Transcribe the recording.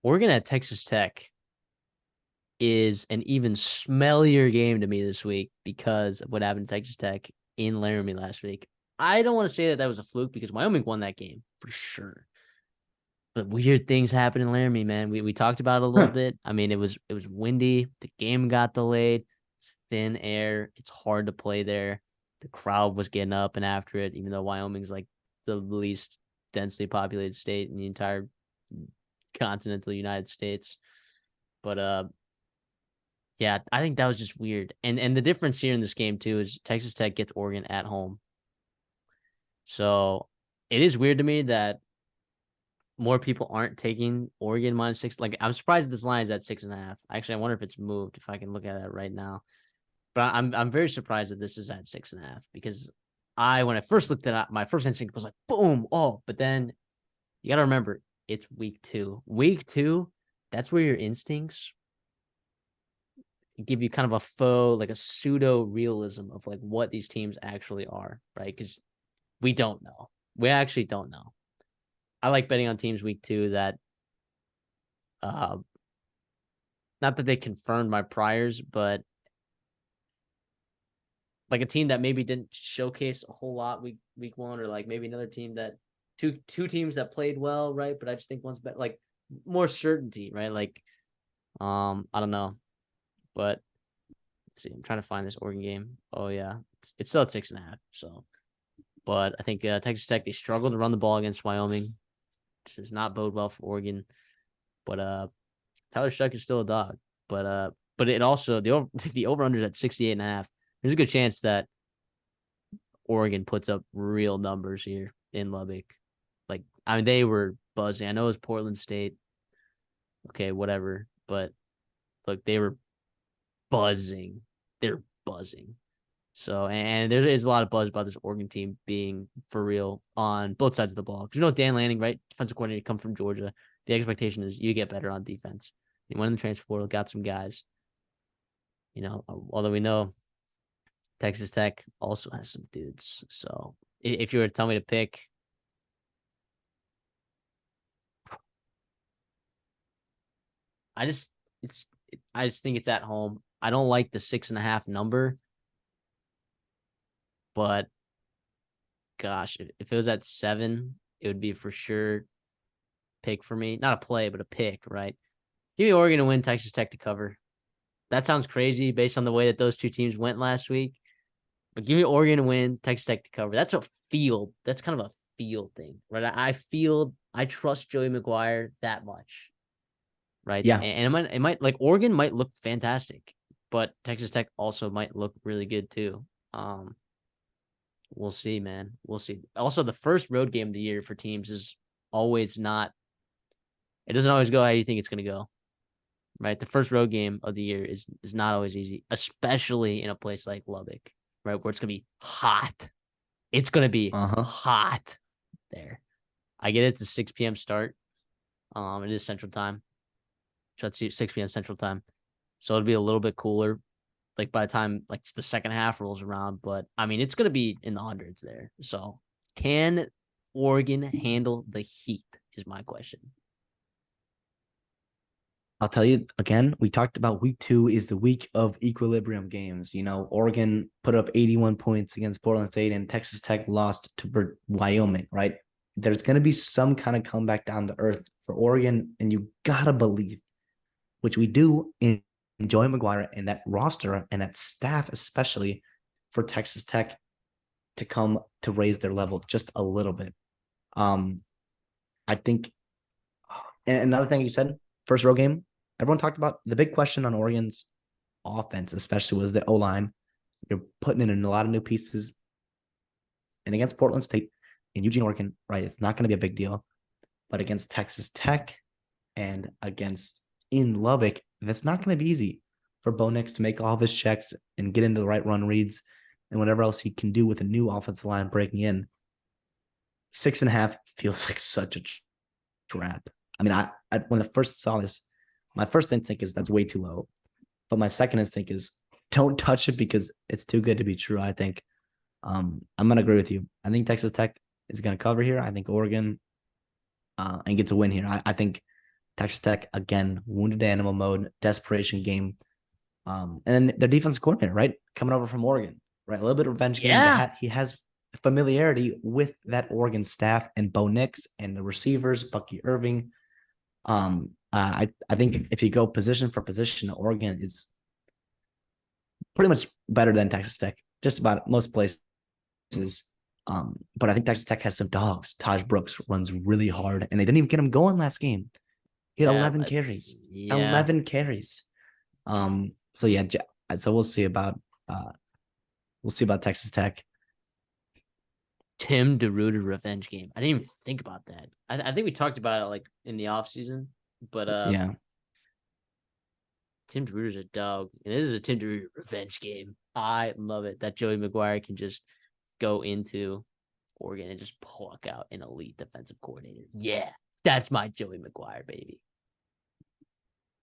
Oregon at Texas Tech is an even smellier game to me this week because of what happened to Texas Tech in Laramie last week. I don't want to say that was a fluke because Wyoming won that game for sure. But weird things happen in Laramie, man. We talked about it a little Huh. bit. I mean, it was windy. The game got delayed. It's thin air. It's hard to play there. The crowd was getting up and after it, even though Wyoming's like the least densely populated state in the entire continental United States. But yeah, I think that was just weird. And the difference here in this game too is Texas Tech gets Oregon at home. So it is weird to me that more people aren't taking Oregon -6. Like, I'm surprised this line is at 6.5. Actually, I wonder if it's moved, if I can look at it right now. But I'm very surprised that this is at 6.5 because when I first looked at it, my first instinct was like, boom, oh, but then you got to remember it's week 2. Week 2, that's where your instincts give you kind of a faux, like a pseudo realism of like what these teams actually are, right? Because we don't know. We actually don't know. I like betting on teams week 2 that, uh, not that they confirmed my priors, but like a team that maybe didn't showcase a whole lot week 1, or like maybe another team that two teams that played well, right? But I just think one's better, like more certainty, right? Like, I don't know, but let's see. I'm trying to find this Oregon game. Oh yeah, it's still at 6.5. So, but I think Texas Tech, they struggled to run the ball against Wyoming. This does not bode well for Oregon. But Tyler Shuck is still a dog. But it also the over unders at 68.5. There's a good chance that Oregon puts up real numbers here in Lubbock. Like, I mean, they were buzzing. I know it was Portland State. Okay, whatever. But look, they were buzzing. They're buzzing. So, and there's a lot of buzz about this Oregon team being for real on both sides of the ball. Because Dan Lanning, right? Defensive coordinator, come from Georgia. The expectation is you get better on defense. He went in the transfer portal, got some guys. Although we know Texas Tech also has some dudes. So if you were to tell me to pick, I just I just think it's at home. I don't like the 6.5 number, but gosh, if it was at 7, it would be for sure pick for me. Not a play, but a pick, right? Give me Oregon to win, Texas Tech to cover. That sounds crazy based on the way that those two teams went last week. But give me Oregon to win, Texas Tech to cover. That's a feel. That's kind of a feel thing, right? I trust Joey McGuire that much, right? Yeah. And it might like Oregon might look fantastic, but Texas Tech also might look really good too. We'll see, man. We'll see. Also, the first road game of the year for teams is always not. It doesn't always go how you think it's going to go, right? The first road game of the year is not always easy, especially in a place like Lubbock, right, where it's going to be hot. It's going to be Uh-huh. hot there. I get it's a 6 p.m. start. It is Central Time. So let's see, 6 p.m. Central Time. So it'll be a little bit cooler, like by the time like the second half rolls around. But I mean, it's going to be in the hundreds there. So can Oregon handle the heat? Is my question. I'll tell you again, we talked about week 2 is the week of equilibrium games. Oregon put up 81 points against Portland State and Texas Tech lost to Wyoming, right? There's going to be some kind of comeback down to earth for Oregon, and you got to believe, which we do in Joey McGuire and that roster and that staff, especially for Texas Tech to come to raise their level just a little bit. I think, and another thing you said, first road game, everyone talked about the big question on Oregon's offense, especially was the O-line. You're putting in a lot of new pieces. And against Portland State and Eugene, Oregon, right, it's not going to be a big deal. But against Texas Tech and against in Lubbock, that's not going to be easy for Bo Nix to make all of his checks and get into the right run reads and whatever else he can do with a new offensive line breaking in. 6.5 feels like such a trap. I mean, I when I first saw this, my first instinct is that's way too low. But my second instinct is don't touch it because it's too good to be true, I think. I'm going to agree with you. I think Texas Tech is going to cover here. I think Oregon and gets a win here. I think Texas Tech again, wounded animal mode, desperation game. And then their defense coordinator, right, coming over from Oregon, right, a little bit of revenge game. Yeah. He has familiarity with that Oregon staff and Bo Nix and the receivers, Bucky Irving. I think if you go position for position, Oregon is pretty much better than Texas Tech, just about most places. But I think Texas Tech has some dogs. Taj Brooks runs really hard, and they didn't even get him going last game. He had Yeah. 11 carries. Yeah. 11 carries. So yeah, so we'll see about Texas Tech. Tim DeRuyter revenge game. I didn't even think about that. I think we talked about it like in the offseason, but Yeah. Tim DeRuyter's a dog. And this is a Tim DeRuyter revenge game. I love it that Joey McGuire can just go into Oregon and just pluck out an elite defensive coordinator. Yeah, that's my Joey McGuire, baby.